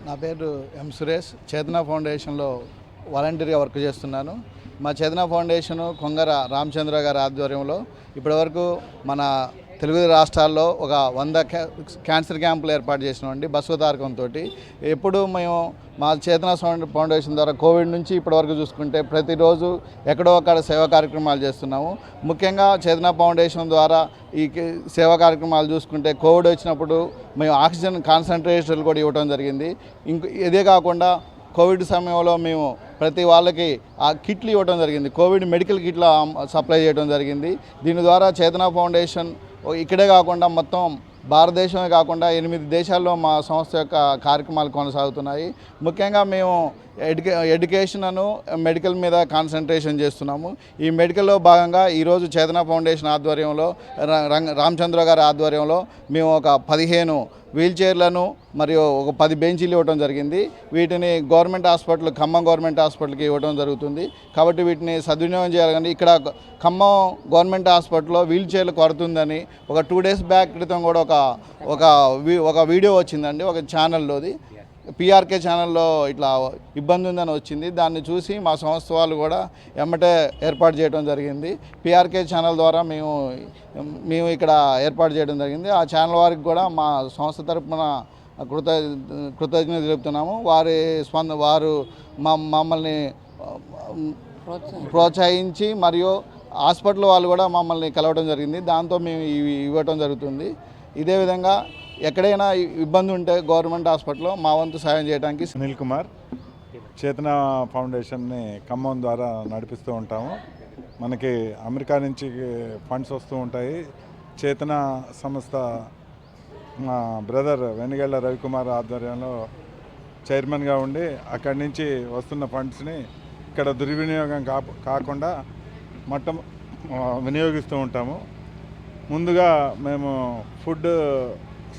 నా పేరు సురేష్. చేతన ఫౌండేషన్లో వాలంటీర్గా వర్క్ చేస్తున్నాను. మా చేతన ఫౌండేషను కొంగర రామచంద్ర గారి ఆధ్వర్యంలో ఇప్పటివరకు మన తెలుగు రాష్ట్రాల్లో ఒక 100 క్యాన్సర్ క్యాంపులు ఏర్పాటు చేసినామండి బసవతారకంతో. ఎప్పుడు మేము మా చేతన ఫౌండేషన్ ద్వారా కోవిడ్ నుంచి ఇప్పటివరకు చూసుకుంటే ప్రతిరోజు ఎక్కడో అక్కడ సేవా కార్యక్రమాలు చేస్తున్నాము. ముఖ్యంగా చేతన ఫౌండేషన్ ద్వారా ఈ సేవా కార్యక్రమాలు చూసుకుంటే కోవిడ్ వచ్చినప్పుడు మేము ఆక్సిజన్ కాన్సన్ట్రేటర్లు కూడా ఇవ్వడం జరిగింది. ఇదే కాకుండా కోవిడ్ సమయంలో మేము ప్రతి వాళ్ళకి ఆ కిట్లు ఇవ్వడం జరిగింది. కోవిడ్ మెడికల్ కిట్లు సప్లై చేయడం జరిగింది. దీని ద్వారా చేతన ఫౌండేషన్ ఇక్కడే కాకుండా మొత్తం భారతదేశమే కాకుండా 8 దేశాల్లో మా సంస్థ యొక్క కార్యక్రమాలు కొనసాగుతున్నాయి. ముఖ్యంగా మేము ఎడ్యుకేషన్ను మెడికల్ మీద కాన్సన్ట్రేషన్ చేస్తున్నాము. ఈ మెడికల్లో భాగంగా ఈరోజు చేతన ఫౌండేషన్ ఆధ్వర్యంలో రామచంద్ర గారి ఆధ్వర్యంలో మేము ఒక 15 వీల్ చైర్లను మరియు ఒక 10 బెంచీలు ఇవ్వడం జరిగింది. వీటిని గవర్నమెంట్ హాస్పిటల్ ఖమ్మం గవర్నమెంట్ హాస్పిటల్కి ఇవ్వడం జరుగుతుంది. కాబట్టి వీటిని సద్వినియోగం చేయాలని ఇక్కడ ఖమ్మం గవర్నమెంట్ హాస్పిటల్లో వీల్ చైర్లు కొడుతుందని ఒక 2 డేస్ బ్యాక్ క్రితం కూడా ఒక వీడియో వచ్చిందండి ఒక ఛానల్లోది. పిఆర్కే ఛానల్లో ఇట్లా ఇబ్బంది ఉందని వచ్చింది. దాన్ని చూసి మా సంస్థ వాళ్ళు కూడా ఎమ్మటే ఏర్పాటు చేయడం జరిగింది. పిఆర్కే ఛానల్ ద్వారా మేము ఇక్కడ ఏర్పాటు చేయడం జరిగింది. ఆ ఛానల్ వారికి కూడా మా సంస్థ తరపున కృతజ్ఞత తెలుపుతున్నాము. వారు మమ్మల్ని ప్రోత్సహించి మరియు హాస్పిటల్ వాళ్ళు కూడా మమ్మల్ని కలవడం జరిగింది. దాంతో మేము ఇవ్వటం జరుగుతుంది. ఇదే విధంగా ఎక్కడైనా ఇబ్బంది ఉంటే గవర్నమెంట్ హాస్పిటల్లో మా వంతు సాయం చేయడానికి. సునీల్ కుమార్, చేతన ఫౌండేషన్ని ఖమ్మం ద్వారా నడిపిస్తూ ఉంటాము. మనకి అమెరికా నుంచి ఫండ్స్ వస్తూ ఉంటాయి. చేతన సంస్థ మా బ్రదర్ వెనుగళ్ళ రవికుమార్ ఆధ్వర్యంలో చైర్మన్గా ఉండి అక్కడి నుంచి వస్తున్న ఫండ్స్ని ఇక్కడ దుర్వినియోగం కాకుండా వినియోగిస్తూ ఉంటాము. ముందుగా మేము ఫుడ్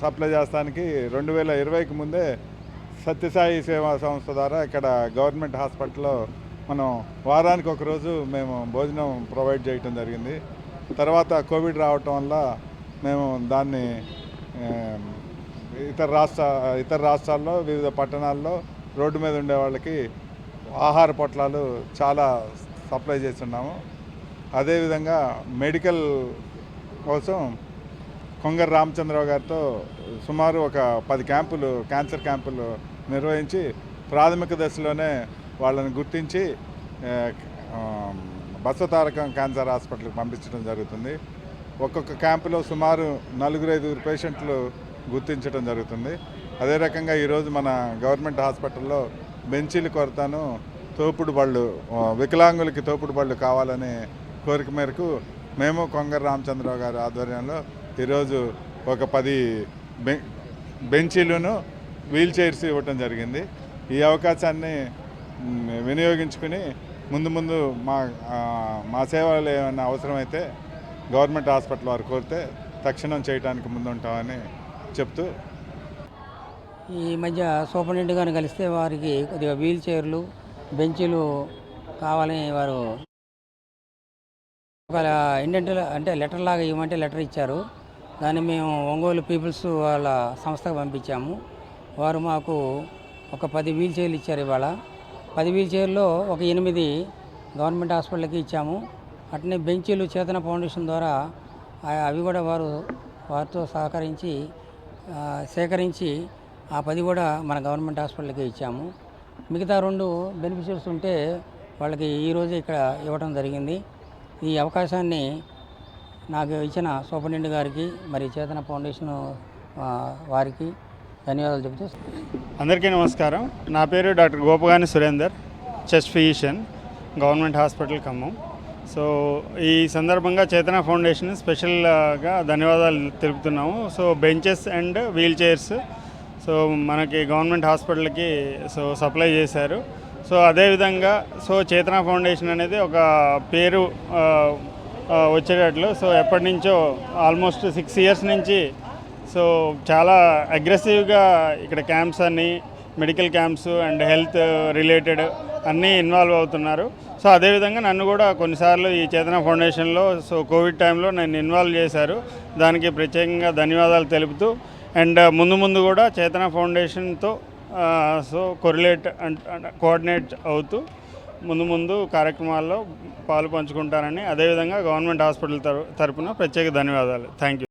సప్లై చేస్తానికి 2020కి ముందే సత్యసాయి సేవా సంస్థ ద్వారా ఇక్కడ గవర్నమెంట్ హాస్పిటల్లో మనం వారానికి ఒకరోజు మేము భోజనం ప్రొవైడ్ చేయటం జరిగింది. తర్వాత కోవిడ్ రావటం వల్ల మేము దాన్ని ఇతర రాష్ట్రాల్లో వివిధ పట్టణాల్లో రోడ్డు మీద ఉండే వాళ్ళకి ఆహార పొట్లాలు చాలా సప్లై చేస్తున్నాము. అదేవిధంగా మెడికల్ కోసం కొంగర రామచంద్రరావు గారితో సుమారు ఒక 10 క్యాన్సర్ క్యాంపులు నిర్వహించి ప్రాథమిక దశలోనే వాళ్ళని గుర్తించి బసవతారకం క్యాన్సర్ హాస్పిటల్కి పంపించడం జరుగుతుంది. ఒక్కొక్క క్యాంపులో సుమారు 4-5 పేషెంట్లు గుర్తించడం జరుగుతుంది. అదే రకంగా ఈరోజు మన గవర్నమెంట్ హాస్పిటల్లో బెంచీల కొరతను తోపుడు బళ్ళు వికలాంగులకి తోపుడు బళ్ళు కావాలనే కోరిక మేరకు మేము కొంగర రామచంద్రరావు గారి ఆధ్వర్యంలో ఈరోజు ఒక 10 బెంచీలను వీల్ చైర్స్ ఇవ్వటం జరిగింది. ఈ అవకాశాన్ని వినియోగించుకుని ముందు మా సేవలు ఏమైనా అవసరమైతే గవర్నమెంట్ హాస్పిటల్ వారు కోరితే తక్షణం చేయడానికి ముందుంటామని చెప్తూ, ఈ మధ్య సూపరింటెండెంట్ గారిని కలిస్తే వారికి కొద్దిగా వీల్ చైర్లు బెంచీలు కావాలని వారు ఒక అంటే లెటర్ లాగా ఇవ్వమంటే లెటర్ ఇచ్చారు. దాన్ని మేము ఒంగోలు పీపుల్స్ వాళ్ళ సంస్థకు పంపించాము. వారు మాకు ఒక 10 వీల్ చైర్లు ఇచ్చారు. ఇవాళ 10 వీల్ చైర్లో ఒక 8 గవర్నమెంట్ హాస్పిటల్కి ఇచ్చాము. అట్నే బెంచీలు చేతన ఫౌండేషన్ ద్వారా అవి కూడా వారితో సహకరించి సేకరించి ఆ 10 కూడా మన గవర్నమెంట్ హాస్పిటల్కి ఇచ్చాము. మిగతా 2 బెనిఫిషియర్స్ ఉంటే వాళ్ళకి ఈరోజు ఇక్కడ ఇవ్వడం జరిగింది. ఈ అవకాశాన్ని నాకు ఇచ్చిన సూపరింటెండెంట్ గారికి మరి చేతన ఫౌండేషన్ వారికి ధన్యవాదాలు చెబుతూ. అందరికీ నమస్కారం. నా పేరు doctor Gopagani Surender, chest physician, government hospital Khammam. So ఈ సందర్భంగా చేతన ఫౌండేషన్ స్పెషల్గా ధన్యవాదాలు తెలుపుతున్నాము. So benches and wheelchairs మనకి గవర్నమెంట్ హాస్పిటల్కి సప్లై చేశారు. సో అదేవిధంగా చేతన ఫౌండేషన్ అనేది ఒక పేరు వచ్చేటట్లు ఎప్పటి నుంచో ఆల్మోస్ట్ 6 years నుంచి చాలా అగ్రెసివ్గా ఇక్కడ క్యాంప్స్ అన్నీ medical camps and health related అన్నీ ఇన్వాల్వ్ అవుతున్నారు. అదేవిధంగా నన్ను కూడా కొన్నిసార్లు ఈ చేతన ఫౌండేషన్లో కోవిడ్ టైంలో నన్ను ఇన్వాల్వ్ చేశారు. దానికి ప్రత్యేకంగా ధన్యవాదాలు తెలుపుతూ అండ్ ముందు కూడా చేతన ఫౌండేషన్తో సో కోఆర్డినేట్ అవుతూ ముందు కార్యక్రమాల్లో పాలు పంచుకుంటారని, అదేవిధంగా గవర్నమెంట్ హాస్పిటల్ తరపున ప్రత్యేక ధన్యవాదాలు. Thank you.